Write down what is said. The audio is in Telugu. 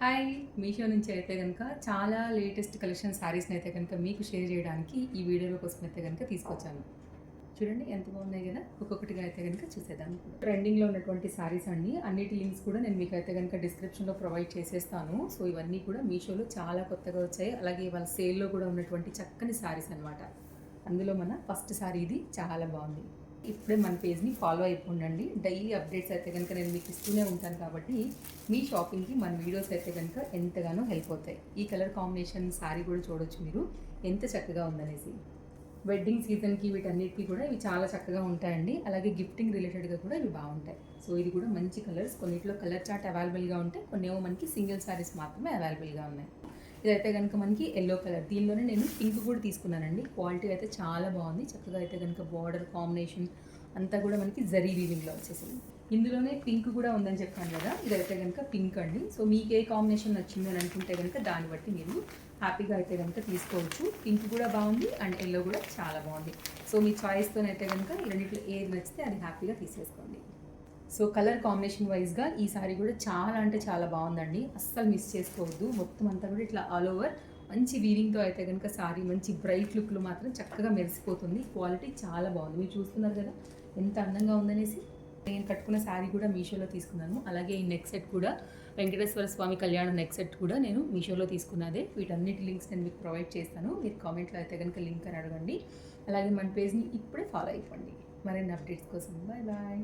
హాయ్! మీషో నుంచి అయితే గనుక చాలా లేటెస్ట్ కలెక్షన్ శారీస్‌ని అయితే గనుక మీకు షేర్ చేయడానికి ఈ వీడియోల కోసం అయితే గనుక తీసుకొచ్చాను. చూడండి ఎంత బాగున్నాయి కదా! ఒక్కొక్కటిగా అయితే గనుక చూసేద్దాం. ట్రెండింగ్‌లో ఉన్నటువంటి శారీస్ అండి. అన్నిటి లింక్స్ కూడా నేను మీకైతే గనుక డిస్క్రిప్షన్‌లో ప్రొవైడ్ చేసేస్తాను. సో, ఇవన్నీ కూడా మీషోలో చాలా కొత్తగా వచ్చాయి. అలాగే వాళ్ళ సేల్‌లో కూడా ఉన్నటువంటి చక్కని శారీస్ అనమాట. అందులో మన ఫస్ట్ శారీ ఇది చాలా బాగుంది. ఇప్పుడే మన పేజ్ని ఫాలో అయిపోండి. డైలీ అప్డేట్స్ అయితే కనుక నేను మీకు ఇస్తూనే ఉంటాను కాబట్టి మీ షాపింగ్కి మన వీడియోస్ అయితే కనుక ఎంతగానో హెల్ప్ అవుతాయి. ఈ కలర్ కాంబినేషన్ శారీ కూడా చూడొచ్చు మీరు ఎంత చక్కగా ఉందనేసి. వెడ్డింగ్ సీజన్కి వీటన్నిటికీ కూడా ఇవి చాలా చక్కగా ఉంటాయండి. అలాగే గిఫ్టింగ్ రిలేటెడ్గా కూడా ఇవి బాగుంటాయి. సో ఇది కూడా మంచి కలర్స్, కొన్నిట్లో కలర్ చార్ట్ అవైలబుల్గా ఉంటాయి, కొన్ని ఏమో మనకి సింగిల్ శారీస్ మాత్రమే అవైలబుల్గా ఉన్నాయి. ఇదైతే కనుక మనకి ఎల్లో కలర్, దీనిలోనే నేను పింక్ కూడా తీసుకున్నానండి. క్వాలిటీ అయితే చాలా బాగుంది. చక్కగా అయితే కనుక బార్డర్ కాంబినేషన్ అంతా కూడా మనకి జరీ వీవింగ్లో వచ్చేసింది. ఇందులోనే పింక్ కూడా ఉందని చెప్పాను కదా, ఇదైతే కనుక పింక్ అండి. సో మీకు ఏ కాంబినేషన్ నచ్చింది అని అనుకుంటే కనుక దాన్ని బట్టి మీరు హ్యాపీగా అయితే కనుక తీసుకోవచ్చు. పింక్ కూడా బాగుంది అండ్ ఎల్లో కూడా చాలా బాగుంది. సో మీ చాయిస్తోనైతే కనుక ఈ రెండింటిలో ఏది నచ్చితే అది హ్యాపీగా తీసేసుకోండి. సో కలర్ కాంబినేషన్ వైజ్గా ఈ సారీ కూడా చాలా అంటే చాలా బాగుందండి. అస్సలు మిస్ చేసుకోవద్దు. మొత్తం అంతా కూడా ఇట్లా ఆల్ ఓవర్ మంచి వీవింగ్తో అయితే కనుక సారీ మంచి బ్రైట్ లుక్లు మాత్రం చక్కగా మెరిసిపోతుంది. క్వాలిటీ చాలా బాగుంది. మీరు చూస్తున్నారు కదా ఎంత అందంగా ఉందనేసి. నేను కట్టుకున్న శారీ కూడా మీషోలో తీసుకున్నాను. అలాగే ఈ నెక్ సెట్ కూడా వెంకటేశ్వర స్వామి కళ్యాణం నెక్ సెట్ కూడా నేను మీషోలో తీసుకున్నదే. వీటన్నిటి లింక్స్ నేను మీకు ప్రొవైడ్ చేస్తాను. మీరు కామెంట్లో అయితే కనుక లింక్ అని అడగండి. అలాగే మన పేజ్ని ఇప్పుడే ఫాలో అయిపోండి మరిన్ని అప్డేట్స్ కోసం. Bye bye.